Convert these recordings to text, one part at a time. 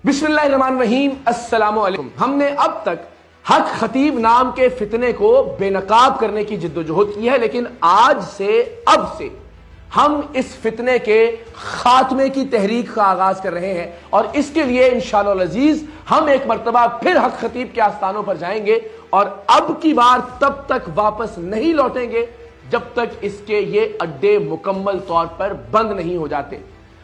बिस्मिल्लाहिर्रहमानिर्रहीम, अस्सलामु अलैकुम। हमने अब तक हक खतीब नाम के फितने को बेनकाब करने की जिद्दोजहद की है, लेकिन आज से अब से हम इस फितने के खात्मे की तहरीक का आगाज कर रहे हैं और इसके लिए इंशाअल्लाह अजीज हम एक मर्तबा फिर हक खतीब के आस्थानों पर जाएंगे और अब की बार तब तक वापस नहीं लौटेंगे जब तक इसके ये अड्डे मुकम्मल तौर पर बंद नहीं हो जाते।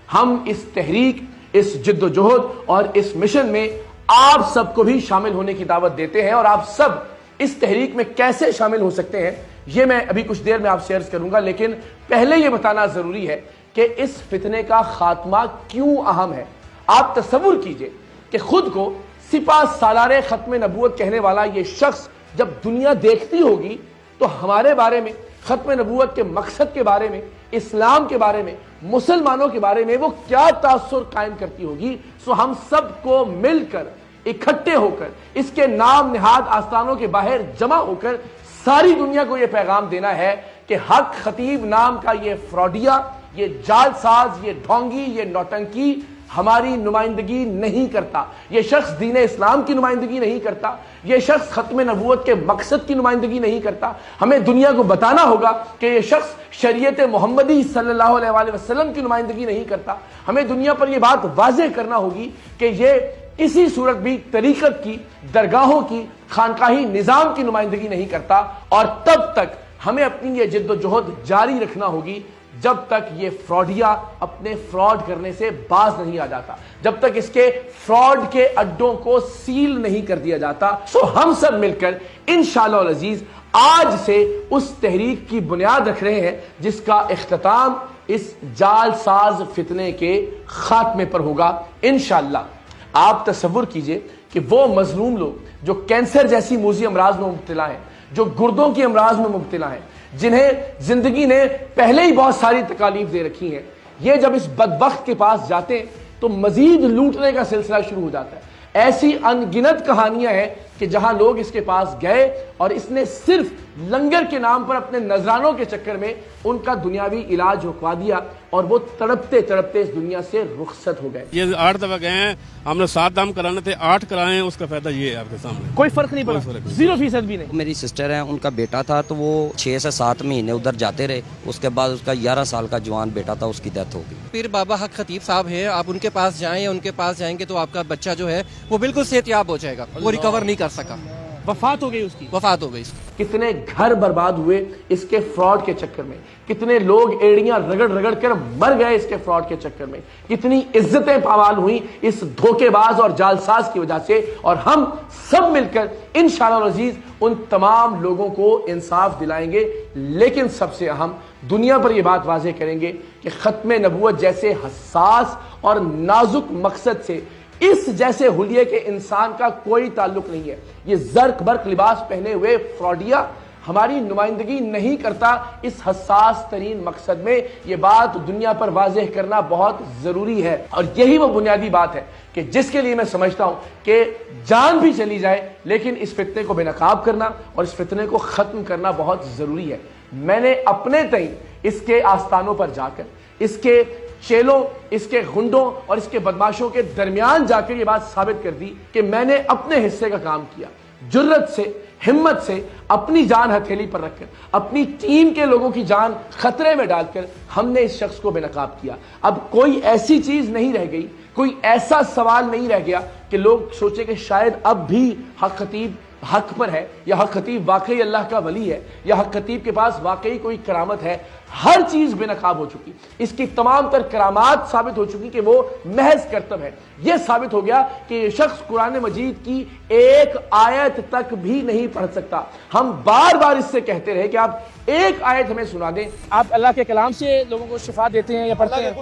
हम इस तहरीक, इस जिद्दोजहद और इस मिशन में आप सबको भी शामिल होने की दावत देते हैं और आप सब इस तहरीक में कैसे शामिल हो सकते हैं ये मैं अभी कुछ देर में आपसे अर्ज करूंगा, लेकिन पहले ये बताना जरूरी है कि इस फितने का खात्मा क्यों अहम है। आप तसव्वुर कीजिए कि खुद को सिपा सालारे खत्म नबूवत कहने वाला ये शख्स जब दुनिया देखती होगी तो हमारे बारे में, खत्म नबूवत के मकसद के बारे में, इस्लाम के बारे में, मुसलमानों के बारे में वो क्या तासुर कायम करती होगी। सो हम सबको मिलकर इकट्ठे होकर इसके नाम निहाद आस्थानों के बाहर जमा होकर सारी दुनिया को यह पैगाम देना है कि हक खतीब नाम का ये फ्रॉडिया, ये जालसाज, ये ढोंगी, ये नौटंकी हमारी नुमाइंदगी नहीं करता। ये शख्स दीन इस्लाम की नुमाइंदगी नहीं करता, ये शख्स खत्म नबूवत के मकसद की नुमाइंदगी नहीं करता। हमें दुनिया को बताना होगा कि ये शख्स शरीयत मोहम्मदी सल्लल्लाहु अलैहि वसल्लम की नुमाइंदगी नहीं करता। हमें दुनिया पर यह बात वाज़ेह करना होगी कि ये किसी सूरत भी तरीकत की, दरगाहों की, खानकाही निजाम की नुमाइंदगी नहीं करता। और तब तक हमें अपनी ये जिद्दोजहद जारी रखना होगी जब तक ये फ्रॉडिया अपने फ्रॉड करने से बाज नहीं आ जाता, जब तक इसके फ्रॉड के अड्डों को सील नहीं कर दिया जाता। सो हम सब मिलकर इंशाअल्लाह अजीज आज से उस तहरीक की बुनियाद रख रहे हैं जिसका इख्तिताम इस जालसाज फितने के खात्मे पर होगा इंशाअल्लाह। आप तसव्वुर कीजिए कि वो मजलूम लोग जो कैंसर जैसी मूजी अमराज में मुब्तला हैं, जो गुर्दों की अमराज में मुब्तला हैं, जिन्हें जिंदगी ने पहले ही बहुत सारी तकालीफ दे रखी हैं, ये जब इस बदबख्त के पास जाते हैं तो मजीद लूटने का सिलसिला शुरू हो जाता है। ऐसी अनगिनत कहानियां हैं कि जहां लोग इसके पास गए और इसने सिर्फ लंगर के नाम पर अपने नजरानों के चक्कर में उनका दुनियावी इलाज रुकवा दिया और वो तड़पते तड़पते इस दुनिया से रुखसत हो गए। ये 8 दफा गए हैं, हमने 7 दाम कराने थे, 8 कराए हैं, उसका फायदा ये है आपके सामने। कोई फर्क नहीं पड़ा, 0% भी नहीं। मेरी सिस्टर है, उनका बेटा था तो वो 6 से 7 महीने उधर जाते रहे, उसके बाद उसका 11 साल का जवान बेटा था, उसकी डेथ हो गई। पीर बाबा हक खतीब साहब है, आप उनके पास जाएं, उनके पास जाएंगे तो आपका बच्चा जो है वो बिल्कुल सेहतयाब हो जाएगा। वो रिकवर नहीं कर सका, वफात हो गई उसकी, वफात हो गई। कितने घर बर्बाद हुए इसके फ्रॉड के चक्कर में, कितने लोग एड़ियां रगड़ रगड़ कर मर गए इसके फ्रॉड के चक्कर में, कितनी इज्जतें पामाल हुई इस धोखेबाज और जालसाज की वजह से। और हम सब मिलकर इंशाअल्लाह अजीज उन तमाम लोगों को इंसाफ दिलाएंगे, लेकिन सबसे अहम दुनिया पर यह बात वाज़ेह करेंगे कि खत्म नबूवत जैसे हसास और नाजुक मकसद से इस जैसे हुलिये के इंसान का कोई ताल्लुक नहीं है। ये जर्क बर्क लिबास पहने हुए फ्रॉडिया हमारी नुमाइंदगी नहीं करता इस हसास तरीन मकसद में। ये बात दुनिया पर वाज़ेह करना बहुत जरूरी है और यही वो बुनियादी बात है कि जिसके लिए मैं समझता हूं कि जान भी चली जाए लेकिन इस फितने को बेनकाब करना और इस फितने को खत्म करना बहुत जरूरी है। मैंने अपने तई इसके आस्थानों पर जाकर, इसके चेलों, इसके गुंडों और इसके बदमाशों के दरमियान जाकर ये बात साबित कर दी कि मैंने अपने हिस्से का काम किया। जुर्रत से, हिम्मत से, अपनी जान हथेली पर रखकर, अपनी टीम के लोगों की जान खतरे में डालकर हमने इस शख्स को बेनकाब किया। अब कोई ऐसी चीज नहीं रह गई, कोई ऐसा सवाल नहीं रह गया कि लोग सोचे कि शायद अब भी हक खतीब हक पर है या हक खतीब वाकई अल्लाह का वली है या हक खतीब के पास वाकई कोई करामत है। हर चीज बेनकाब हो चुकी, इसकी तमाम तर करामात साबित हो चुकी कि वो महज करतब है। यह साबित हो गया कि ये शख्स कुरान मजीद की एक आयत तक भी नहीं पढ़ सकता। हम बार बार इससे कहते रहे कि आप एक आयत हमें सुना दें। आप अल्लाह के कलाम से लोगों को शिफा देते हैं या पढ़ते हैं?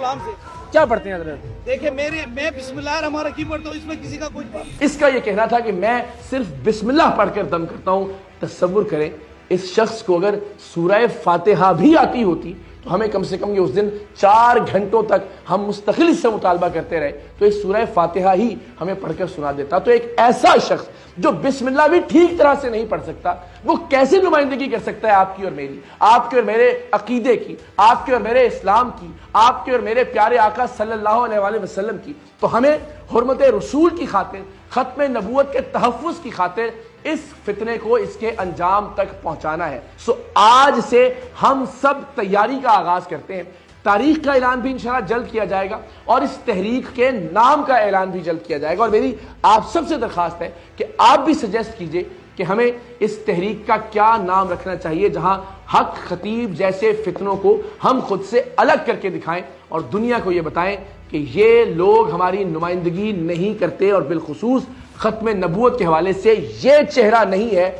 क्या पढ़ते हैं हज़रत? देखिए मैं बिस्मिल्लाहिर्रहमानिर्रहीम पढ़ता हूँ, इसमें किसी का कुछ इसका यह कहना था कि मैं सिर्फ बिस्मिल्लाह पढ़कर दम करता हूँ। तसव्वुर करें اس شخص کو اگر سورہ فاتحہ بھی آتی ہوتی تو ہمیں کم سے کم یہ اس دن 4 گھنٹوں تک ہم مستقل اس سے مطالبہ کرتے رہے تو اس سورہ فاتحہ ہی ہمیں پڑھ کر سنا دیتا. تو ایک ایسا شخص جو بسم اللہ بھی ٹھیک طرح سے نہیں پڑھ سکتا وہ کیسے نمائندگی کر سکتا ہے آپ کی اور میری, آپ کے اور میرے عقیدے کی, آپ کے اور میرے اسلام کی, آپ کے اور میرے پیارے آقا صلی اللہ علیہ وآلہ وسلم کی. تو ہمیں حرمت رسول کی خاطر, ختم نبوت کے تحفظ کی خاطر اس فتنے کو اس کے انجام تک پہنچانا ہے. سو آج سے ہم سب تیاری کا آغاز کرتے ہیں. تاریخ کا اعلان بھی انشاءاللہ جلد کیا جائے گا اور اس تحریک کے نام کا اعلان بھی جلد کیا جائے گا. اور میری آپ سب سے درخواست ہے کہ آپ بھی سجیسٹ کیجئے کہ ہمیں اس تحریک کا کیا نام رکھنا چاہیے جہاں حق خطیب جیسے فتنوں کو ہم خود سے الگ کر کے دکھائیں اور دنیا کو یہ بتائیں کہ یہ لوگ ہماری نمائندگی نہیں کرتے, اور بالخصوص ختم نبوت کے حوالے سے یہ چہرہ نہیں ہے.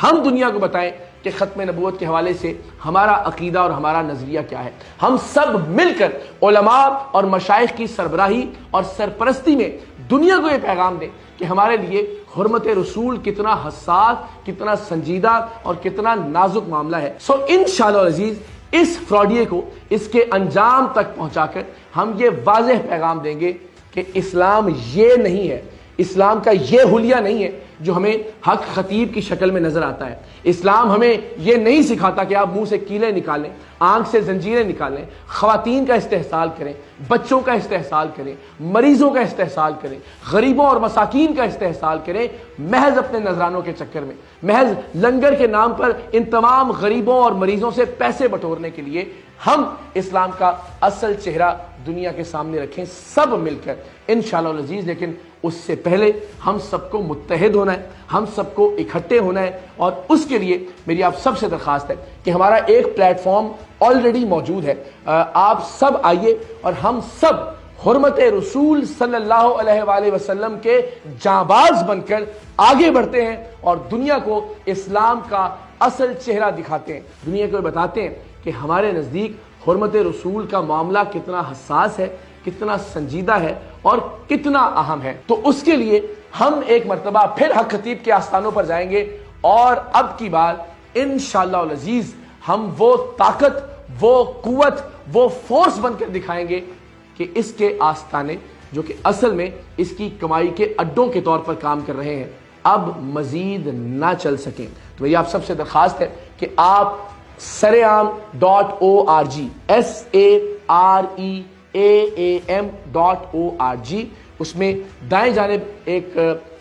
ہم دنیا کو بتائیں کہ ختم نبوت کے حوالے سے ہمارا عقیدہ اور ہمارا نظریہ کیا ہے. ہم سب مل کر علماء اور مشائخ کی سربراہی اور سرپرستی میں دنیا کو یہ پیغام دیں کہ ہمارے لیے حرمت رسول کتنا حساس, کتنا سنجیدہ اور کتنا نازک معاملہ ہے. سو انشاءاللہ العزیز اس فراڈیے کو اس کے انجام تک پہنچا کر ہم یہ واضح پیغام دیں گے کہ اسلام یہ نہیں ہے, اسلام کا یہ حلیہ نہیں ہے جو ہمیں حق خطیب کی شکل میں نظر آتا ہے. اسلام ہمیں یہ نہیں سکھاتا کہ آپ منہ سے کیلیں نکالیں, آنکھ سے زنجیریں نکالیں, خواتین کا استحصال کریں, بچوں کا استحصال کریں, مریضوں کا استحصال کریں, غریبوں اور مساکین کا استحصال کریں, محض اپنے نذرانوں کے چکر میں, محض لنگر کے نام پر ان تمام غریبوں اور مریضوں سے پیسے بٹورنے کے لیے ہم اسلام کا اصل چہرہ دنیا کے سامنے رکھیں سب مل کر انشاءاللہ العزیز. لیکن اس سے پہلے ہم سب کو متحد ہونا ہے, ہم سب کو اکٹھے ہونا ہے, اور اس کے لیے میری آپ سب سے درخواست ہے کہ ہمارا ایک پلیٹ فارم آلریڈی موجود ہے. آپ سب آئیے اور ہم سب حرمت رسول صلی اللہ علیہ وآلہ وسلم کے جانباز بن کر آگے بڑھتے ہیں اور دنیا کو اسلام کا اصل چہرہ دکھاتے ہیں. دنیا کو بتاتے ہیں کہ ہمارے نزدیک حرمت رسول کا معاملہ کتنا حساس ہے, کتنا سنجیدہ ہے اور کتنا اہم ہے. تو اس کے لیے ہم ایک مرتبہ پھر حق خطیب کے آستانوں پر جائیں گے اور اب کی بار انشاءاللہ العزیز ہم وہ طاقت, وہ قوت, وہ فورس بن کر دکھائیں گے کہ اس کے آستانے جو کہ اصل میں اس کی کمائی کے اڈوں کے طور پر کام کر رہے ہیں اب مزید نہ چل سکیں. تو یہ آپ سب سے درخواست ہے کہ آپ saream.org saream.org اس میں دائیں جانب ایک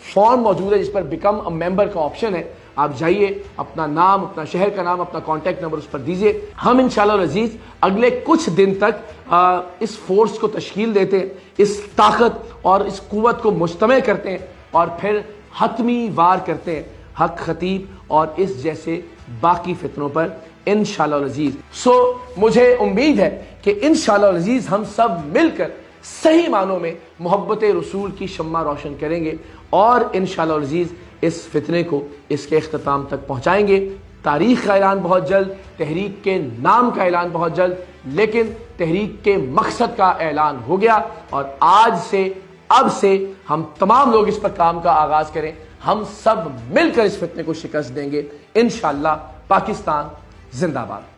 فارم موجود ہے جس پر بیکم اے ممبر کا آپشن ہے. آپ جائیے, اپنا نام, اپنا شہر کا نام, اپنا کانٹیکٹ نمبر اس پر دیجئے. ہم انشاءاللہ العزیز اگلے کچھ دن تک اس فورس کو تشکیل دیتے ہیں, اس طاقت اور اس قوت کو مجتمع کرتے ہیں اور پھر حتمی وار کرتے ہیں حق خطیب اور اس جیسے باقی فتنوں پر انشاءاللہ العزیز. سو مجھے امید ہے کہ انشاءاللہ العزیز ہم سب مل کر صحیح معنوں میں محبت رسول کی شمع روشن کریں گے اور انشاءاللہ العزیز اس فتنے کو اس کے اختتام تک پہنچائیں گے. تاریخ کا اعلان بہت جلد, تحریک کے نام کا اعلان بہت جلد, لیکن تحریک کے مقصد کا اعلان ہو گیا اور آج سے اب سے ہم تمام لوگ اس پر کام کا آغاز کریں. ہم سب مل کر اس فتنے کو شکست دیں گے انشاءاللہ. پاکستان زندہ باد.